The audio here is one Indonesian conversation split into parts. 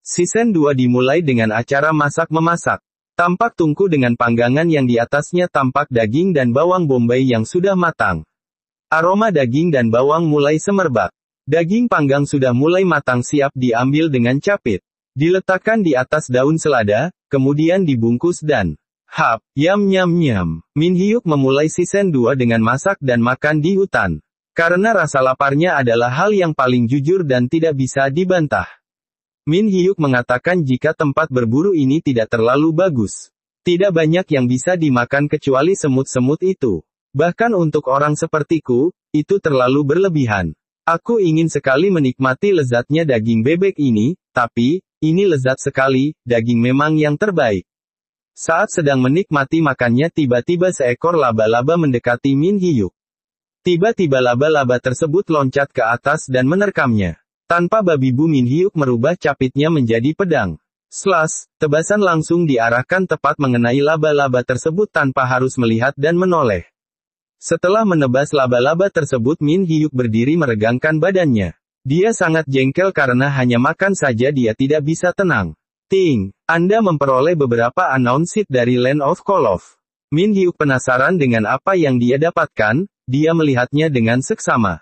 Season 2 dimulai dengan acara masak-memasak. Tampak tungku dengan panggangan yang di atasnya tampak daging dan bawang bombay yang sudah matang. Aroma daging dan bawang mulai semerbak. Daging panggang sudah mulai matang siap diambil dengan capit. Diletakkan di atas daun selada, kemudian dibungkus dan yam nyam nyam. Min Hyuk memulai season 2 dengan masak dan makan di hutan. Karena rasa laparnya adalah hal yang paling jujur dan tidak bisa dibantah. Min Hyuk mengatakan jika tempat berburu ini tidak terlalu bagus. Tidak banyak yang bisa dimakan kecuali semut-semut itu. Bahkan untuk orang sepertiku, itu terlalu berlebihan. Aku ingin sekali menikmati lezatnya daging bebek ini, tapi, ini lezat sekali, daging memang yang terbaik. Saat sedang menikmati makannya tiba-tiba seekor laba-laba mendekati Min Hyuk. Tiba-tiba laba-laba tersebut loncat ke atas dan menerkamnya. Tanpa babi bu Min Hyuk merubah capitnya menjadi pedang. Slash, tebasan langsung diarahkan tepat mengenai laba-laba tersebut tanpa harus melihat dan menoleh. Setelah menebas laba-laba tersebut Min Hyuk berdiri meregangkan badannya. Dia sangat jengkel karena hanya makan saja dia tidak bisa tenang. Ting, Anda memperoleh beberapa announced dari Land of Kolof. Min Hyuk penasaran dengan apa yang dia dapatkan, dia melihatnya dengan seksama.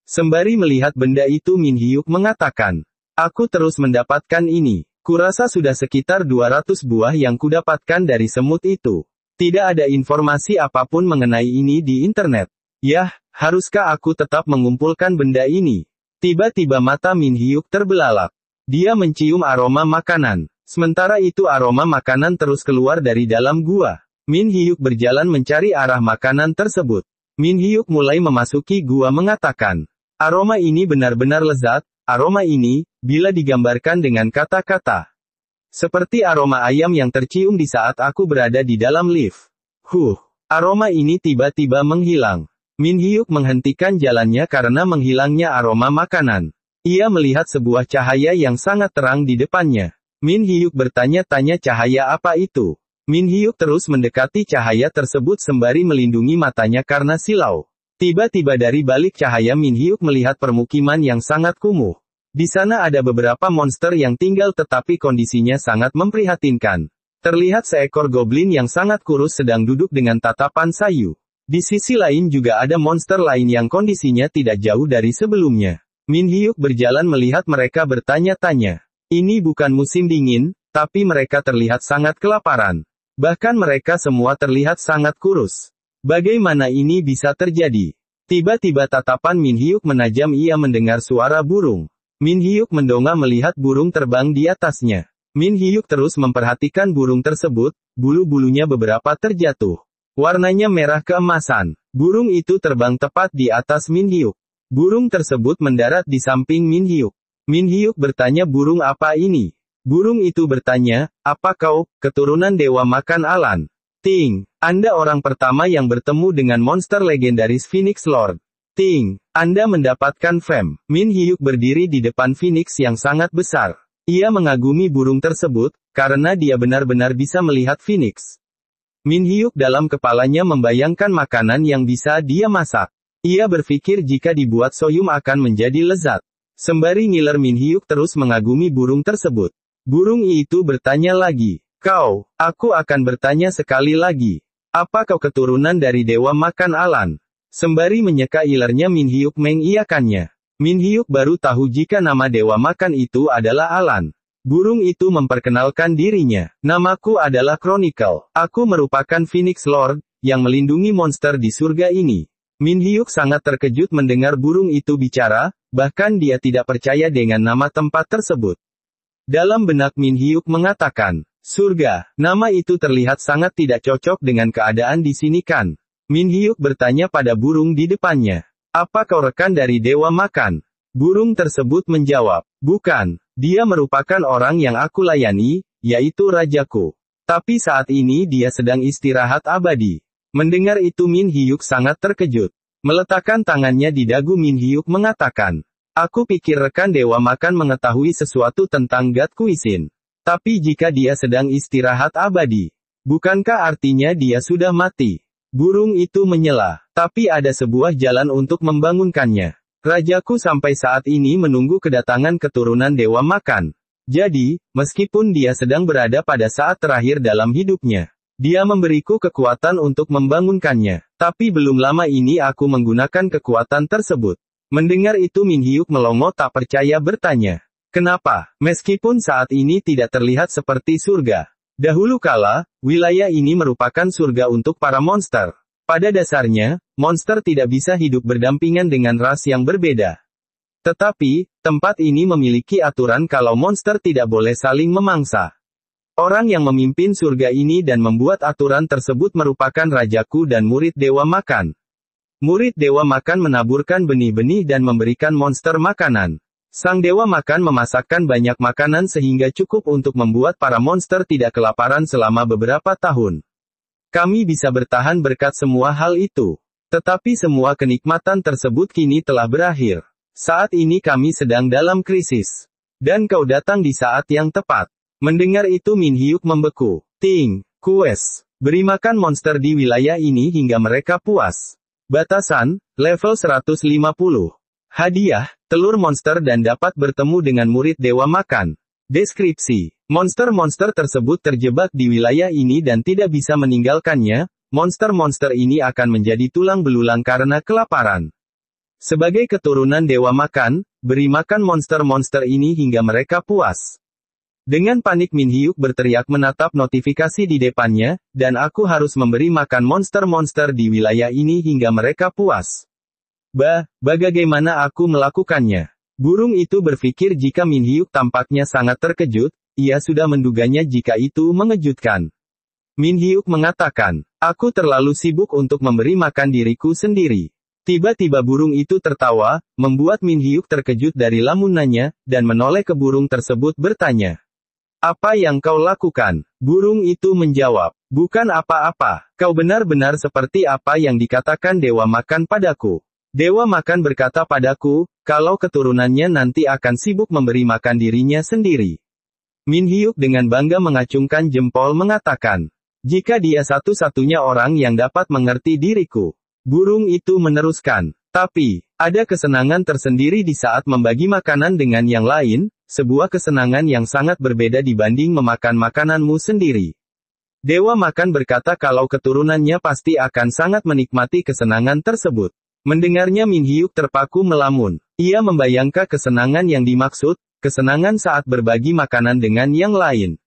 Sembari melihat benda itu Min Hyuk mengatakan, aku terus mendapatkan ini. Kurasa sudah sekitar 200 buah yang kudapatkan dari semut itu. Tidak ada informasi apapun mengenai ini di internet. Yah, haruskah aku tetap mengumpulkan benda ini? Tiba-tiba mata Min Hyuk terbelalak. Dia mencium aroma makanan. Sementara itu aroma makanan terus keluar dari dalam gua. Min Hyuk berjalan mencari arah makanan tersebut. Min Hyuk mulai memasuki gua mengatakan, aroma ini benar-benar lezat, aroma ini, bila digambarkan dengan kata-kata. Seperti aroma ayam yang tercium di saat aku berada di dalam lift. Aroma ini tiba-tiba menghilang. Min Hyuk menghentikan jalannya karena menghilangnya aroma makanan. Ia melihat sebuah cahaya yang sangat terang di depannya. Min Hyuk bertanya-tanya cahaya apa itu. Min Hyuk terus mendekati cahaya tersebut sembari melindungi matanya karena silau. Tiba-tiba dari balik cahaya Min Hyuk melihat permukiman yang sangat kumuh. Di sana ada beberapa monster yang tinggal tetapi kondisinya sangat memprihatinkan. Terlihat seekor goblin yang sangat kurus sedang duduk dengan tatapan sayu. Di sisi lain juga ada monster lain yang kondisinya tidak jauh dari sebelumnya. Min Hyuk berjalan melihat mereka bertanya-tanya. Ini bukan musim dingin, tapi mereka terlihat sangat kelaparan. Bahkan mereka semua terlihat sangat kurus. Bagaimana ini bisa terjadi? Tiba-tiba tatapan Min Hyuk menajam ia mendengar suara burung. Min Hyuk mendongak melihat burung terbang di atasnya. Min Hyuk terus memperhatikan burung tersebut, bulu-bulunya beberapa terjatuh. Warnanya merah keemasan. Burung itu terbang tepat di atas Min Hyuk. Burung tersebut mendarat di samping Min Hyuk. Min Hyuk bertanya burung apa ini? Burung itu bertanya, apa kau, keturunan dewa makan alan? Ting, Anda orang pertama yang bertemu dengan monster legendaris Phoenix Lord. Ting, Anda mendapatkan fame. Min Hyuk berdiri di depan Phoenix yang sangat besar. Ia mengagumi burung tersebut, karena dia benar-benar bisa melihat Phoenix. Min Hyuk dalam kepalanya membayangkan makanan yang bisa dia masak. Ia berpikir jika dibuat soyum akan menjadi lezat. Sembari ngiler Min Hyuk terus mengagumi burung tersebut. Burung itu bertanya lagi. Kau, aku akan bertanya sekali lagi. Apa kau keturunan dari dewa makan alan? Sembari menyeka ilernya Min Hyuk mengiyakannya. Min Hyuk baru tahu jika nama dewa makan itu adalah Alan. Burung itu memperkenalkan dirinya. Namaku adalah Chronicle. Aku merupakan Phoenix Lord, yang melindungi monster di surga ini. Min Hyuk sangat terkejut mendengar burung itu bicara, bahkan dia tidak percaya dengan nama tempat tersebut. Dalam benak Min Hyuk mengatakan, surga, nama itu terlihat sangat tidak cocok dengan keadaan di sini kan? Min Hyuk bertanya pada burung di depannya. Apa kau rekan dari dewa makan? Burung tersebut menjawab, bukan, dia merupakan orang yang aku layani, yaitu rajaku. Tapi saat ini dia sedang istirahat abadi. Mendengar itu Min Hyuk sangat terkejut. Meletakkan tangannya di dagu Min Hyuk mengatakan, aku pikir rekan dewa makan mengetahui sesuatu tentang God Kuisin. Tapi jika dia sedang istirahat abadi, bukankah artinya dia sudah mati? Burung itu menyela, tapi ada sebuah jalan untuk membangunkannya. Rajaku sampai saat ini menunggu kedatangan keturunan dewa makan. Jadi, meskipun dia sedang berada pada saat terakhir dalam hidupnya, dia memberiku kekuatan untuk membangunkannya. Tapi belum lama ini aku menggunakan kekuatan tersebut. Mendengar itu Min Hyuk melongo tak percaya bertanya. Kenapa? Meskipun saat ini tidak terlihat seperti surga. Dahulu kala, wilayah ini merupakan surga untuk para monster. Pada dasarnya, monster tidak bisa hidup berdampingan dengan ras yang berbeda. Tetapi, tempat ini memiliki aturan kalau monster tidak boleh saling memangsa. Orang yang memimpin surga ini dan membuat aturan tersebut merupakan rajaku dan murid Dewa Makan. Murid Dewa Makan menaburkan benih-benih dan memberikan monster makanan. Sang Dewa Makan memasakkan banyak makanan sehingga cukup untuk membuat para monster tidak kelaparan selama beberapa tahun. Kami bisa bertahan berkat semua hal itu. Tetapi semua kenikmatan tersebut kini telah berakhir. Saat ini kami sedang dalam krisis. Dan kau datang di saat yang tepat. Mendengar itu Min Hyuk membeku. Ting, quest. Beri makan monster di wilayah ini hingga mereka puas. Batasan, level 150. Hadiah, telur monster dan dapat bertemu dengan murid Dewa Makan. Deskripsi. Monster-monster tersebut terjebak di wilayah ini dan tidak bisa meninggalkannya. Monster-monster ini akan menjadi tulang belulang karena kelaparan. Sebagai keturunan Dewa Makan, beri makan monster-monster ini hingga mereka puas. Dengan panik Min Hyuk berteriak menatap notifikasi di depannya, dan aku harus memberi makan monster-monster di wilayah ini hingga mereka puas. Bagaimana aku melakukannya? Burung itu berpikir jika Min Hyuk tampaknya sangat terkejut, ia sudah menduganya jika itu mengejutkan. Min Hyuk mengatakan, aku terlalu sibuk untuk memberi makan diriku sendiri. Tiba-tiba burung itu tertawa, membuat Min Hyuk terkejut dari lamunannya, dan menoleh ke burung tersebut bertanya. Apa yang kau lakukan? Burung itu menjawab, bukan apa-apa, kau benar-benar seperti apa yang dikatakan Dewa Makan padaku. Dewa Makan berkata padaku, kalau keturunannya nanti akan sibuk memberi makan dirinya sendiri. Min Hyuk dengan bangga mengacungkan jempol mengatakan, jika dia satu-satunya orang yang dapat mengerti diriku. Burung itu meneruskan, tapi, ada kesenangan tersendiri di saat membagi makanan dengan yang lain, sebuah kesenangan yang sangat berbeda dibanding memakan makananmu sendiri. Dewa Makan berkata kalau keturunannya pasti akan sangat menikmati kesenangan tersebut. Mendengarnya Min Hyuk terpaku melamun. Ia membayangkan kesenangan yang dimaksud, kesenangan saat berbagi makanan dengan yang lain.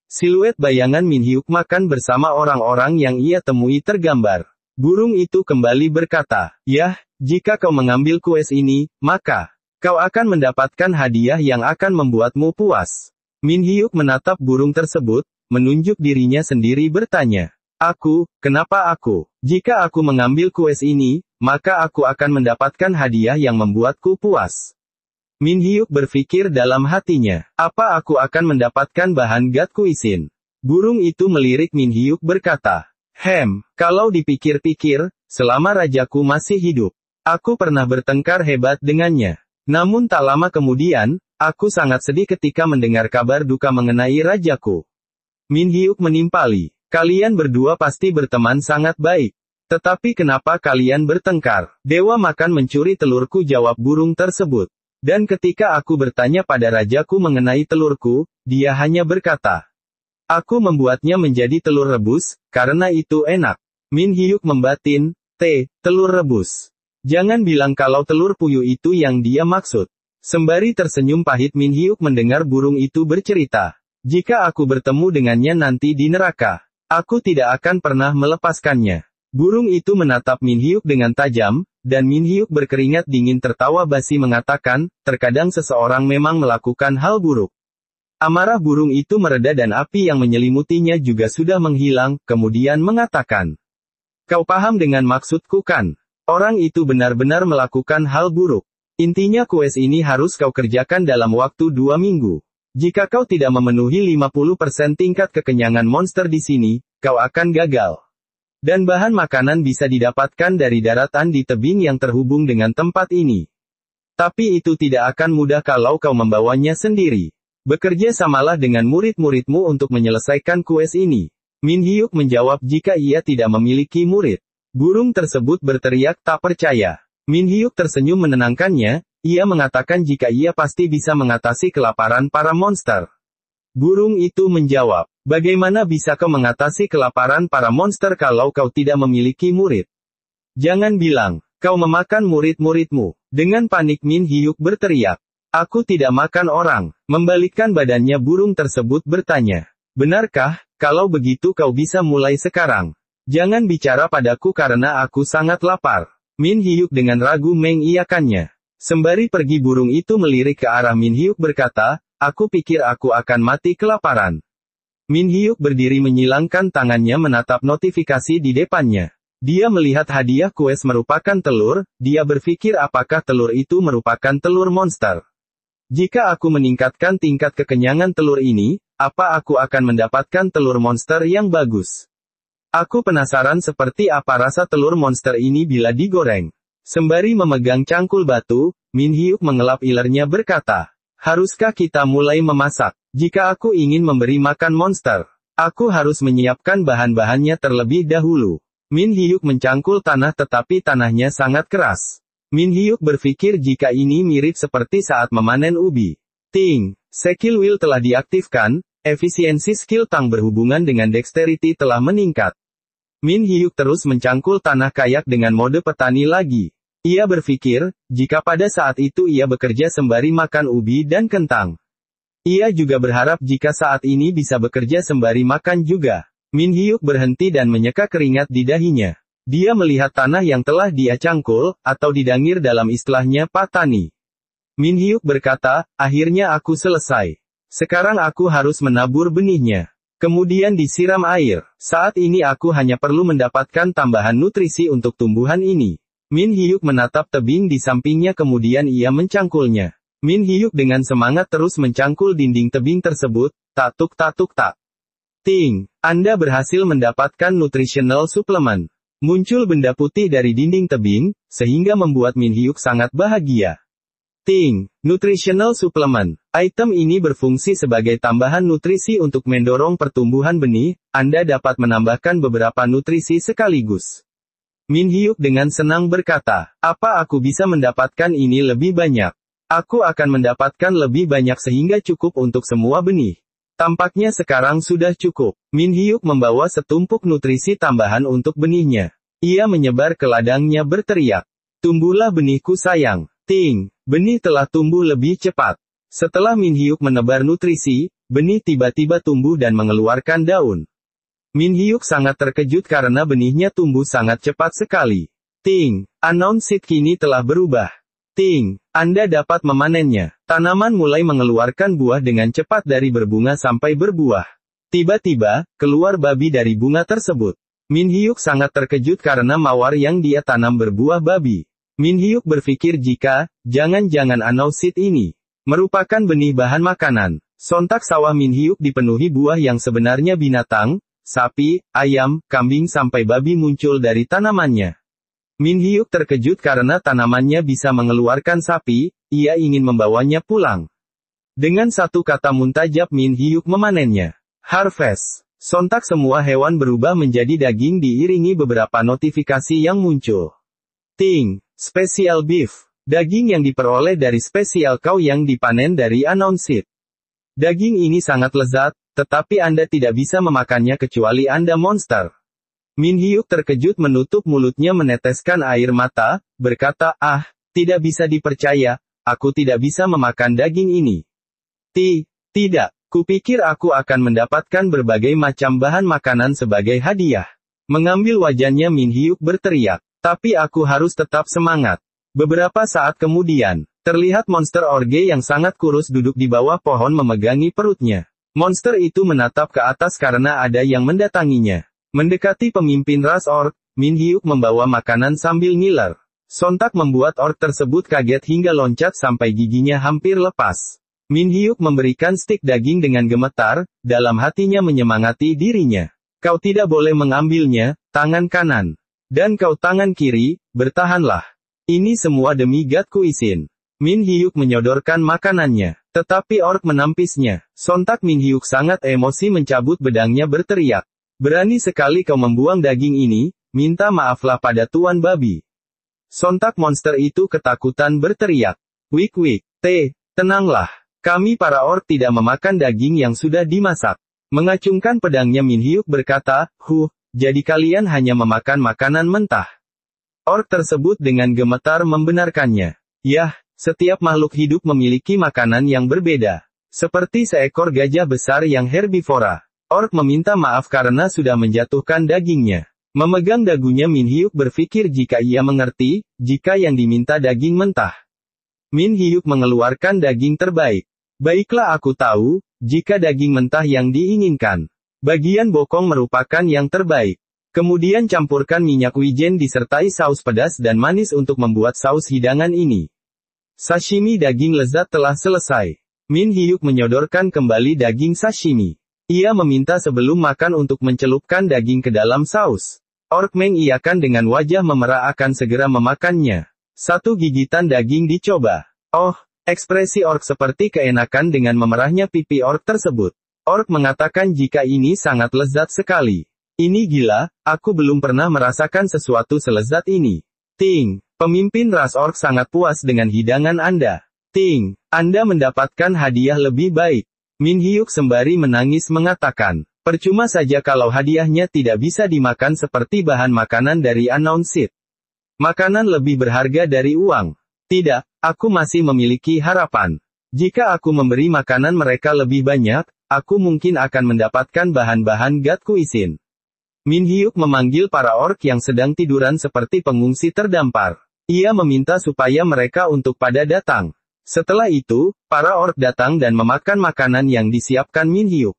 Siluet bayangan Min Hyuk makan bersama orang-orang yang ia temui tergambar. Burung itu kembali berkata, yah, jika kau mengambil kues ini, maka, kau akan mendapatkan hadiah yang akan membuatmu puas. Min Hyuk menatap burung tersebut, menunjuk dirinya sendiri bertanya, kenapa aku? Jika aku mengambil kues ini, maka aku akan mendapatkan hadiah yang membuatku puas. Min Hyuk berpikir dalam hatinya, apa aku akan mendapatkan bahan gat kuisin? Burung itu melirik Min Hyuk berkata, kalau dipikir-pikir, selama rajaku masih hidup, aku pernah bertengkar hebat dengannya. Namun tak lama kemudian, aku sangat sedih ketika mendengar kabar duka mengenai rajaku. Min Hyuk menimpali, kalian berdua pasti berteman sangat baik. Tetapi kenapa kalian bertengkar? Dewa Makan mencuri telurku, jawab burung tersebut. Dan ketika aku bertanya pada rajaku mengenai telurku, dia hanya berkata, aku membuatnya menjadi telur rebus, karena itu enak. Min Hyuk membatin, telur rebus. Jangan bilang kalau telur puyuh itu yang dia maksud. Sembari tersenyum pahit Min Hyuk mendengar burung itu bercerita. Jika aku bertemu dengannya nanti di neraka, aku tidak akan pernah melepaskannya. Burung itu menatap Min Hyuk dengan tajam, dan Min Hyuk berkeringat dingin tertawa basi mengatakan, terkadang seseorang memang melakukan hal buruk. Amarah burung itu mereda dan api yang menyelimutinya juga sudah menghilang, kemudian mengatakan. Kau paham dengan maksudku kan? Orang itu benar-benar melakukan hal buruk. Intinya kues ini harus kau kerjakan dalam waktu 2 minggu. Jika kau tidak memenuhi 50% tingkat kekenyangan monster di sini, kau akan gagal. Dan bahan makanan bisa didapatkan dari daratan di tebing yang terhubung dengan tempat ini. Tapi itu tidak akan mudah kalau kau membawanya sendiri. Bekerja samalah dengan murid-muridmu untuk menyelesaikan kues ini. Min Hyuk menjawab jika ia tidak memiliki murid. Burung tersebut berteriak tak percaya. Min Hyuk tersenyum menenangkannya, Ia mengatakan jika ia pasti bisa mengatasi kelaparan para monster. Burung itu menjawab, bagaimana bisa kau mengatasi kelaparan para monster kalau kau tidak memiliki murid? Jangan bilang, kau memakan murid-muridmu. Dengan panik Min Hyuk berteriak, aku tidak makan orang. Membalikkan badannya burung tersebut bertanya, benarkah, kalau begitu kau bisa mulai sekarang? Jangan bicara padaku karena aku sangat lapar. Min Hyuk dengan ragu mengiyakannya. Sembari pergi burung itu melirik ke arah Min Hyuk berkata, aku pikir aku akan mati kelaparan. Min Hyuk berdiri menyilangkan tangannya menatap notifikasi di depannya. Dia melihat hadiah quest merupakan telur, dia berpikir apakah telur itu merupakan telur monster. Jika aku meningkatkan tingkat kekenyangan telur ini, apa aku akan mendapatkan telur monster yang bagus? Aku penasaran seperti apa rasa telur monster ini bila digoreng. Sembari memegang cangkul batu, Min Hyuk mengelap ilernya berkata, haruskah kita mulai memasak? Jika aku ingin memberi makan monster, aku harus menyiapkan bahan-bahannya terlebih dahulu. Min Hyuk mencangkul tanah tetapi tanahnya sangat keras. Min Hyuk berpikir jika ini mirip seperti saat memanen ubi. Ting, skill wheel telah diaktifkan, efisiensi skill tang berhubungan dengan dexterity telah meningkat. Min Hyuk terus mencangkul tanah kayak dengan mode petani lagi. Ia berpikir, jika pada saat itu ia bekerja sembari makan ubi dan kentang. Ia juga berharap jika saat ini bisa bekerja sembari makan juga. Min Hyuk berhenti dan menyeka keringat di dahinya. Dia melihat tanah yang telah dia cangkul, atau didangir dalam istilahnya patani. Min Hyuk berkata, akhirnya aku selesai. Sekarang aku harus menabur benihnya. Kemudian disiram air. Saat ini aku hanya perlu mendapatkan tambahan nutrisi untuk tumbuhan ini. Min Hyuk menatap tebing di sampingnya kemudian ia mencangkulnya. Min Hyuk dengan semangat terus mencangkul dinding tebing tersebut, tak. Ting, Anda berhasil mendapatkan nutritional supplement. Muncul benda putih dari dinding tebing, sehingga membuat Min Hyuk sangat bahagia. Ting, nutritional supplement. Item ini berfungsi sebagai tambahan nutrisi untuk mendorong pertumbuhan benih, Anda dapat menambahkan beberapa nutrisi sekaligus. Min Hyuk dengan senang berkata, apa aku bisa mendapatkan ini lebih banyak? Aku akan mendapatkan lebih banyak sehingga cukup untuk semua benih. Tampaknya sekarang sudah cukup. Min Hyuk membawa setumpuk nutrisi tambahan untuk benihnya. Ia menyebar ke ladangnya berteriak, tumbuhlah benihku sayang. Ting, benih telah tumbuh lebih cepat. Setelah Min Hyuk menebar nutrisi, benih tiba-tiba tumbuh dan mengeluarkan daun. Min Hyuk sangat terkejut karena benihnya tumbuh sangat cepat sekali. Ting, unknown seed kini telah berubah. Ting, Anda dapat memanennya. Tanaman mulai mengeluarkan buah dengan cepat dari berbunga sampai berbuah. Tiba-tiba, keluar babi dari bunga tersebut. Min Hyuk sangat terkejut karena mawar yang dia tanam berbuah babi. Min Hyuk berpikir jika, jangan-jangan unknown seed ini merupakan benih bahan makanan. Sontak sawah Min Hyuk dipenuhi buah yang sebenarnya binatang, sapi, ayam, kambing sampai babi muncul dari tanamannya. Min Hyuk terkejut karena tanamannya bisa mengeluarkan sapi, ia ingin membawanya pulang. Dengan satu kata muntajab Min Hyuk memanennya. Harvest. Sontak semua hewan berubah menjadi daging diiringi beberapa notifikasi yang muncul. Ting, special beef. Daging yang diperoleh dari spesial cow yang dipanen dari unknown seed. Daging ini sangat lezat, tetapi Anda tidak bisa memakannya kecuali Anda monster. Min Hyuk terkejut menutup mulutnya meneteskan air mata, berkata, tidak bisa dipercaya, aku tidak bisa memakan daging ini. Tidak, kupikir aku akan mendapatkan berbagai macam bahan makanan sebagai hadiah. Mengambil wajannya Min Hyuk berteriak, tapi aku harus tetap semangat. Beberapa saat kemudian, terlihat monster orge yang sangat kurus duduk di bawah pohon memegangi perutnya. Monster itu menatap ke atas karena ada yang mendatanginya. Mendekati pemimpin ras orc, Min Hyuk membawa makanan sambil ngiler. Sontak membuat orc tersebut kaget hingga loncat sampai giginya hampir lepas. Min Hyuk memberikan stik daging dengan gemetar, dalam hatinya menyemangati dirinya. Kau tidak boleh mengambilnya, tangan kanan. Dan kau tangan kiri, bertahanlah. Ini semua demi Godku Isin. Min Hyuk menyodorkan makanannya. Tetapi orc menampisnya. Sontak Min Hyuk sangat emosi mencabut pedangnya berteriak. Berani sekali kau membuang daging ini, minta maaflah pada Tuan Babi. Sontak monster itu ketakutan berteriak. Wik, tenanglah. Kami para orc tidak memakan daging yang sudah dimasak. Mengacungkan pedangnya Min Hyuk berkata, jadi kalian hanya memakan makanan mentah. Orc tersebut dengan gemetar membenarkannya. Yah, setiap makhluk hidup memiliki makanan yang berbeda. Seperti seekor gajah besar yang herbivora. Orc meminta maaf karena sudah menjatuhkan dagingnya. Memegang dagunya Min Hyuk berpikir jika ia mengerti, jika yang diminta daging mentah. Min Hyuk mengeluarkan daging terbaik. Baiklah aku tahu, jika daging mentah yang diinginkan. Bagian bokong merupakan yang terbaik. Kemudian campurkan minyak wijen disertai saus pedas dan manis untuk membuat saus hidangan ini. Sashimi daging lezat telah selesai. Min Hyuk menyodorkan kembali daging sashimi. Ia meminta sebelum makan untuk mencelupkan daging ke dalam saus. Orc mengiyakan dengan wajah memerah akan segera memakannya. Satu gigitan daging dicoba. Ekspresi orc seperti keenakan dengan memerahnya pipi orc tersebut. Orc mengatakan jika ini sangat lezat sekali. Ini gila, aku belum pernah merasakan sesuatu selezat ini. Ting, pemimpin ras orc sangat puas dengan hidangan Anda. Ting, Anda mendapatkan hadiah lebih baik. Min Hyuk sembari menangis mengatakan, percuma saja kalau hadiahnya tidak bisa dimakan seperti bahan makanan dari Unknown Seed. Makanan lebih berharga dari uang. Tidak, aku masih memiliki harapan. Jika aku memberi makanan mereka lebih banyak, aku mungkin akan mendapatkan bahan-bahan God Cuisine. Min Hyuk memanggil para orc yang sedang tiduran seperti pengungsi terdampar. Ia meminta supaya mereka untuk pada datang. Setelah itu, para orc datang dan memakan makanan yang disiapkan Min Hyuk.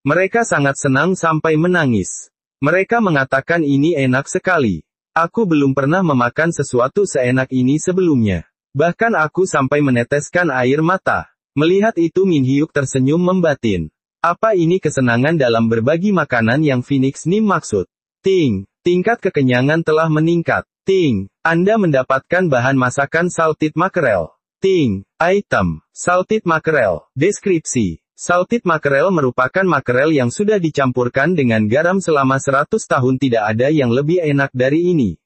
Mereka sangat senang sampai menangis. Mereka mengatakan ini enak sekali. Aku belum pernah memakan sesuatu seenak ini sebelumnya. Bahkan aku sampai meneteskan air mata. Melihat itu Min Hyuk tersenyum membatin. Apa ini kesenangan dalam berbagi makanan yang Phoenix Nim maksud? Ting, tingkat kekenyangan telah meningkat. Ting, Anda mendapatkan bahan masakan salted mackerel. Ting, item, salted mackerel. Deskripsi. Salted mackerel merupakan makrel yang sudah dicampurkan dengan garam selama 100 tahun, tidak ada yang lebih enak dari ini.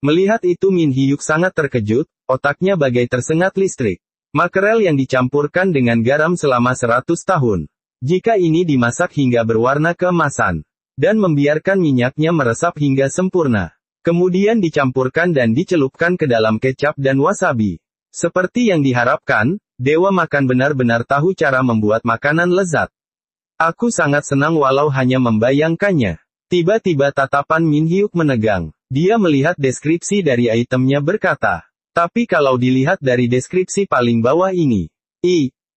Melihat itu Min Hyuk sangat terkejut, otaknya bagai tersengat listrik. Makrel yang dicampurkan dengan garam selama 100 tahun. Jika ini dimasak hingga berwarna keemasan, dan membiarkan minyaknya meresap hingga sempurna. Kemudian dicampurkan dan dicelupkan ke dalam kecap dan wasabi. Seperti yang diharapkan, Dewa Makan benar-benar tahu cara membuat makanan lezat. Aku sangat senang walau hanya membayangkannya. Tiba-tiba tatapan Min Hyuk menegang. Dia melihat deskripsi dari itemnya berkata. Tapi kalau dilihat dari deskripsi paling bawah ini.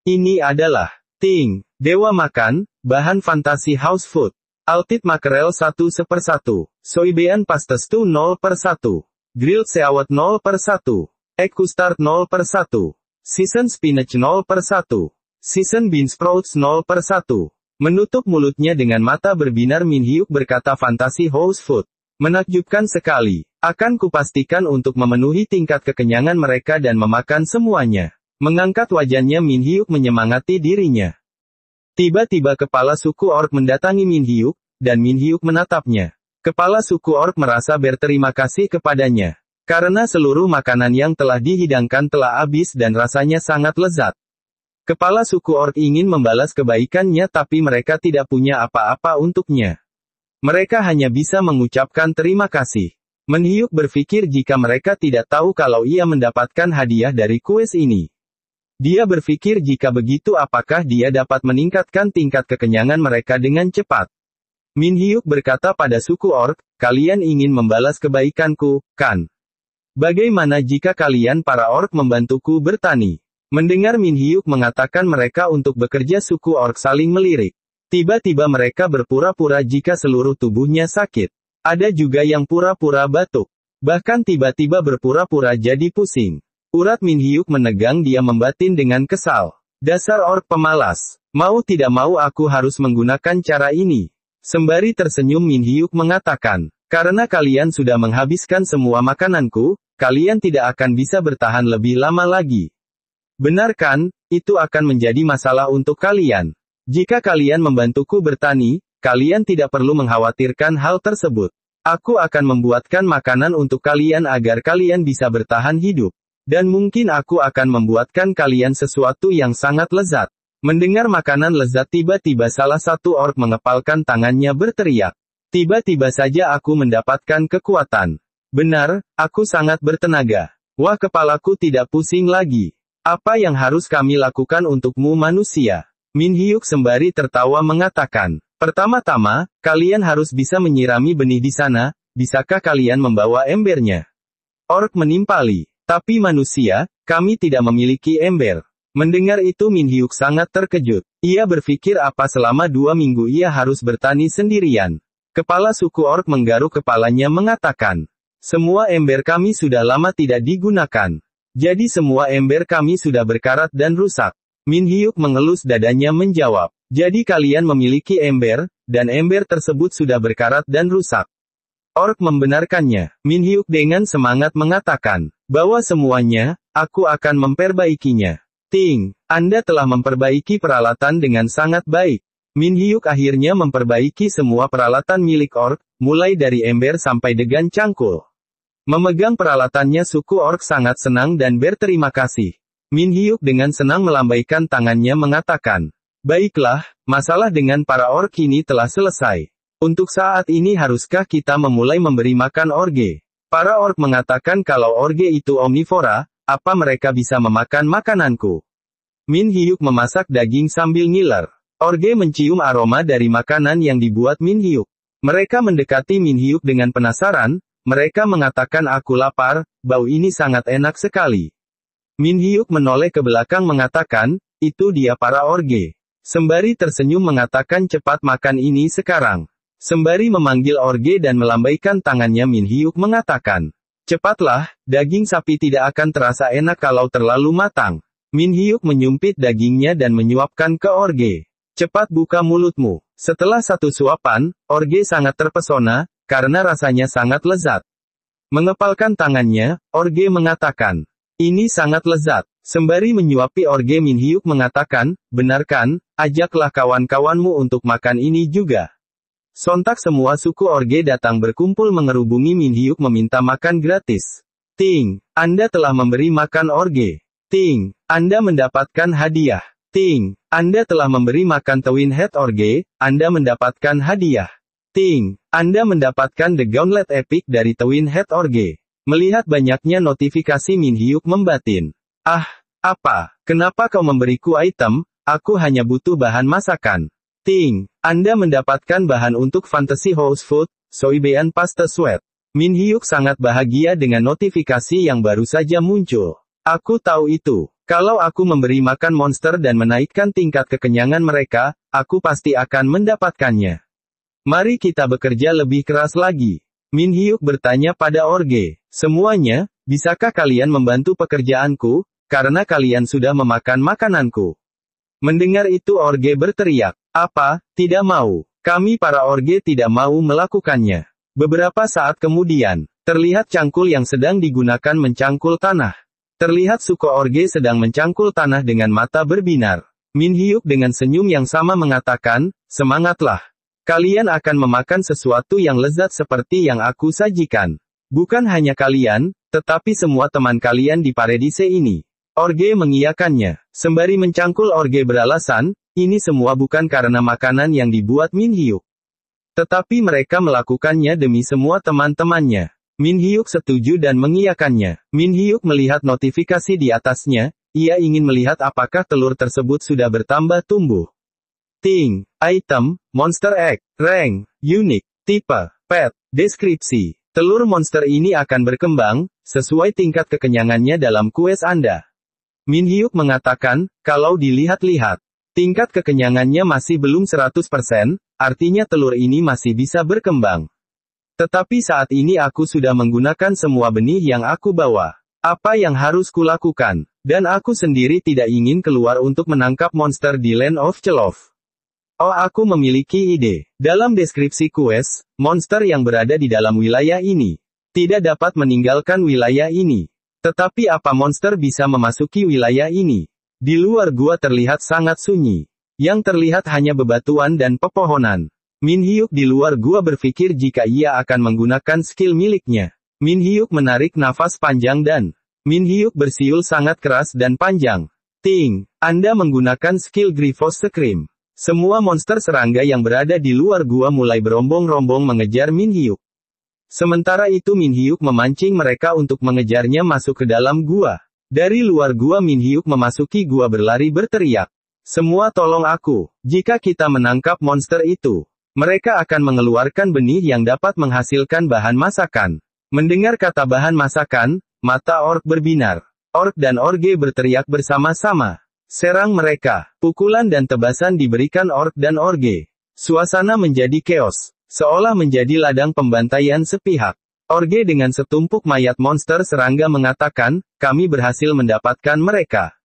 Ini adalah. Ting, Dewa Makan, bahan fantasi house food. Altit Mackerel 1/1. Soybean Pastestu 0/1. Grilled Seawet 0/1. Egg Custard 0/1. Season Spinach 0/1. Season Bean Sprouts 0/1. Menutup mulutnya dengan mata berbinar Min Hyuk berkata fantasi house food. Menakjubkan sekali. Akan kupastikan untuk memenuhi tingkat kekenyangan mereka dan memakan semuanya. Mengangkat wajannya Min Hyuk menyemangati dirinya. Tiba-tiba kepala suku orc mendatangi Min Hyuk, dan Min Hyuk menatapnya. Kepala suku orc merasa berterima kasih kepadanya. Karena seluruh makanan yang telah dihidangkan telah habis dan rasanya sangat lezat. Kepala suku orc ingin membalas kebaikannya tapi mereka tidak punya apa-apa untuknya. Mereka hanya bisa mengucapkan terima kasih. Min Hyuk berpikir jika mereka tidak tahu kalau ia mendapatkan hadiah dari kuis ini. Dia berpikir jika begitu apakah dia dapat meningkatkan tingkat kekenyangan mereka dengan cepat. Min Hyuk berkata pada suku orc, kalian ingin membalas kebaikanku, kan? Bagaimana jika kalian para orc membantuku bertani? Mendengar Min Hyuk mengatakan mereka untuk bekerja, suku orc saling melirik. Tiba-tiba mereka berpura-pura jika seluruh tubuhnya sakit. Ada juga yang pura-pura batuk. Bahkan tiba-tiba berpura-pura jadi pusing. Urat Min Hyuk menegang, dia membatin dengan kesal. Dasar orc pemalas. Mau tidak mau aku harus menggunakan cara ini. Sembari tersenyum Min Hyuk mengatakan, karena kalian sudah menghabiskan semua makananku, kalian tidak akan bisa bertahan lebih lama lagi. Benar kan? Itu akan menjadi masalah untuk kalian. Jika kalian membantuku bertani, kalian tidak perlu mengkhawatirkan hal tersebut. Aku akan membuatkan makanan untuk kalian agar kalian bisa bertahan hidup. Dan mungkin aku akan membuatkan kalian sesuatu yang sangat lezat. Mendengar makanan lezat tiba-tiba salah satu orc mengepalkan tangannya berteriak. Tiba-tiba saja aku mendapatkan kekuatan. Benar, aku sangat bertenaga. Wah, kepalaku tidak pusing lagi. Apa yang harus kami lakukan untukmu manusia? Min Hyuk sembari tertawa mengatakan. Pertama-tama, kalian harus bisa menyirami benih di sana, bisakah kalian membawa embernya? Orc menimpali. Tapi manusia, kami tidak memiliki ember. Mendengar itu Min Hyuk sangat terkejut. Ia berpikir apa selama 2 minggu ia harus bertani sendirian. Kepala suku orc menggaruk kepalanya mengatakan. Semua ember kami sudah lama tidak digunakan. Jadi semua ember kami sudah berkarat dan rusak. Min Hyuk mengelus dadanya menjawab. Jadi kalian memiliki ember, dan ember tersebut sudah berkarat dan rusak. Orc membenarkannya. Min Hyuk dengan semangat mengatakan, bahwa semuanya, aku akan memperbaikinya. Ting, Anda telah memperbaiki peralatan dengan sangat baik. Min Hyuk akhirnya memperbaiki semua peralatan milik orc, mulai dari ember sampai degan cangkul. Memegang peralatannya suku orc sangat senang dan berterima kasih. Min Hyuk dengan senang melambaikan tangannya mengatakan, baiklah, masalah dengan para orc ini telah selesai. Untuk saat ini haruskah kita memulai memberi makan orge? Para orc mengatakan kalau orge itu omnivora, apa mereka bisa memakan makananku? Min Hyuk memasak daging sambil ngiler. Orge mencium aroma dari makanan yang dibuat Min Hyuk. Mereka mendekati Min Hyuk dengan penasaran, mereka mengatakan aku lapar, bau ini sangat enak sekali. Min Hyuk menoleh ke belakang mengatakan, itu dia para orge. Sembari tersenyum mengatakan cepat makan ini sekarang. Sembari memanggil orge dan melambaikan tangannya Min Hyuk mengatakan, cepatlah, daging sapi tidak akan terasa enak kalau terlalu matang. Min Hyuk menyumpit dagingnya dan menyuapkan ke orge. Cepat buka mulutmu. Setelah satu suapan, orge sangat terpesona, karena rasanya sangat lezat. Mengepalkan tangannya, orge mengatakan, ini sangat lezat. Sembari menyuapi orge Min Hyuk mengatakan, benarkan, ajaklah kawan-kawanmu untuk makan ini juga. Sontak semua suku orge datang berkumpul mengerubungi Min Hyuk meminta makan gratis. Ting, Anda telah memberi makan orge. Ting, Anda mendapatkan hadiah. Ting, Anda telah memberi makan Twin Head orge, Anda mendapatkan hadiah. Ting, Anda mendapatkan The Gauntlet Epic dari Twin Head orge. Melihat banyaknya notifikasi Min Hyuk membatin. Ah, apa? Kenapa kau memberiku item? Aku hanya butuh bahan masakan. Ting, Anda mendapatkan bahan untuk Fantasy House Food, Soybean Pasta Sweat. Min Hyuk sangat bahagia dengan notifikasi yang baru saja muncul. Aku tahu itu. Kalau aku memberi makan monster dan menaikkan tingkat kekenyangan mereka, aku pasti akan mendapatkannya. Mari kita bekerja lebih keras lagi. Min Hyuk bertanya pada orge. Semuanya, bisakah kalian membantu pekerjaanku, karena kalian sudah memakan makananku? Mendengar itu orge berteriak. Apa, tidak mau. Kami para orge tidak mau melakukannya. Beberapa saat kemudian, terlihat cangkul yang sedang digunakan mencangkul tanah. Terlihat suku orge sedang mencangkul tanah dengan mata berbinar. Min Hyuk dengan senyum yang sama mengatakan, semangatlah. Kalian akan memakan sesuatu yang lezat seperti yang aku sajikan. Bukan hanya kalian, tetapi semua teman kalian di paradise ini. Orge mengiyakannya. Sembari mencangkul orge beralasan, ini semua bukan karena makanan yang dibuat Min Hyuk. Tetapi mereka melakukannya demi semua teman-temannya. Min Hyuk setuju dan mengiyakannya. Min Hyuk melihat notifikasi di atasnya, ia ingin melihat apakah telur tersebut sudah bertambah tumbuh. Ting, item, monster egg, rank, unique, tipe, pet, deskripsi. Telur monster ini akan berkembang, sesuai tingkat kekenyangannya dalam kues Anda. Min Hyuk mengatakan, kalau dilihat-lihat, tingkat kekenyangannya masih belum 100%, artinya telur ini masih bisa berkembang. Tetapi saat ini aku sudah menggunakan semua benih yang aku bawa. Apa yang harus kulakukan? Dan aku sendiri tidak ingin keluar untuk menangkap monster di Land of Chelov. Oh, aku memiliki ide. Dalam deskripsi quest, monster yang berada di dalam wilayah ini tidak dapat meninggalkan wilayah ini. Tetapi apa monster bisa memasuki wilayah ini? Di luar gua terlihat sangat sunyi. Yang terlihat hanya bebatuan dan pepohonan. Min Hyuk di luar gua berpikir jika ia akan menggunakan skill miliknya. Min Hyuk menarik nafas panjang dan Min Hyuk bersiul sangat keras dan panjang. Ting, Anda menggunakan skill Grievous Scream. Semua monster serangga yang berada di luar gua mulai berombong-rombong mengejar Min Hyuk. Sementara itu Min Hyuk memancing mereka untuk mengejarnya masuk ke dalam gua. Dari luar gua Min Hyuk memasuki gua berlari berteriak. Semua tolong aku. Jika kita menangkap monster itu, mereka akan mengeluarkan benih yang dapat menghasilkan bahan masakan. Mendengar kata bahan masakan, mata orc berbinar. Orc dan orge berteriak bersama-sama. Serang mereka. Pukulan dan tebasan diberikan orc dan orge. Suasana menjadi chaos, seolah menjadi ladang pembantaian sepihak. Orge dengan setumpuk mayat monster serangga mengatakan, kami berhasil mendapatkan mereka.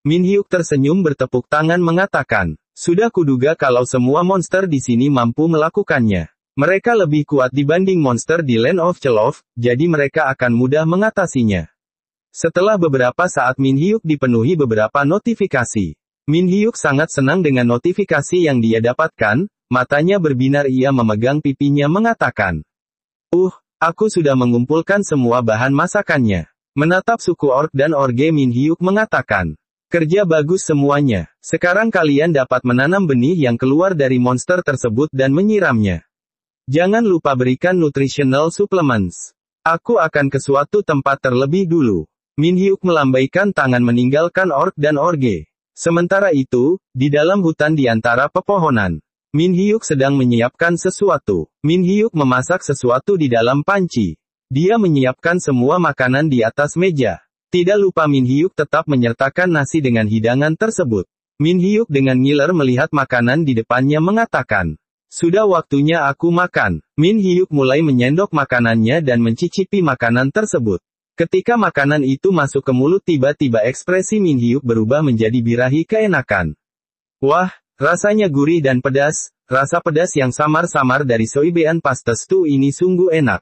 Min Hyuk tersenyum bertepuk tangan mengatakan, sudah kuduga kalau semua monster di sini mampu melakukannya. Mereka lebih kuat dibanding monster di Land of Chelov, jadi mereka akan mudah mengatasinya. Setelah beberapa saat Min Hyuk dipenuhi beberapa notifikasi. Min Hyuk sangat senang dengan notifikasi yang dia dapatkan, matanya berbinar ia memegang pipinya mengatakan. Aku sudah mengumpulkan semua bahan masakannya. Menatap suku orc dan orge Min Hyuk mengatakan. Kerja bagus semuanya. Sekarang kalian dapat menanam benih yang keluar dari monster tersebut dan menyiramnya. Jangan lupa berikan nutritional supplements. Aku akan ke suatu tempat terlebih dulu. Min Hyuk melambaikan tangan meninggalkan orc dan orge. Sementara itu, di dalam hutan di antara pepohonan, Min Hyuk sedang menyiapkan sesuatu. Min Hyuk memasak sesuatu di dalam panci. Dia menyiapkan semua makanan di atas meja. Tidak lupa Min Hyuk tetap menyertakan nasi dengan hidangan tersebut. Min Hyuk dengan ngiler melihat makanan di depannya mengatakan, sudah waktunya aku makan. Min Hyuk mulai menyendok makanannya dan mencicipi makanan tersebut. Ketika makanan itu masuk ke mulut tiba-tiba ekspresi Min Hyuk berubah menjadi birahi keenakan. Wah, rasanya gurih dan pedas, rasa pedas yang samar-samar dari soybean pasta stew ini sungguh enak.